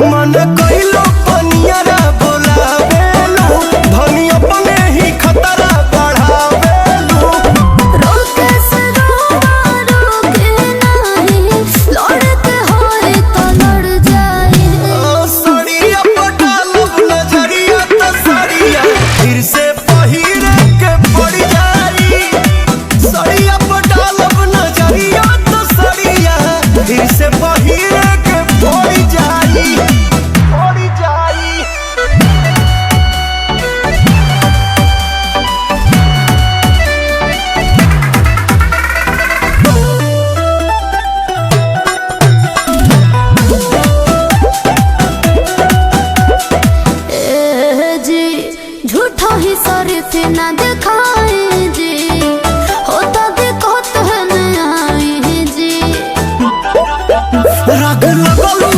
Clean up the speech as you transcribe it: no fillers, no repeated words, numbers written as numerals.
मन कइलो पनियरा बोलावेलू धनी अपने ही खतरा बढ़ावेलू। रोके से रोके नहीं लड़ते होए तो लड़ जाए। सड़िया पटालब नजरिया तो सड़िया फिर से पहिरे के पड़ जाई। सड़िया पटालब नजरिया तो सड़िया फिर से पहिरे के पड़ जाई पड़ जाई। जी झूठा ही शरीफ ना दिखाए जी होता देखो तो है न आए जी। रग लगलू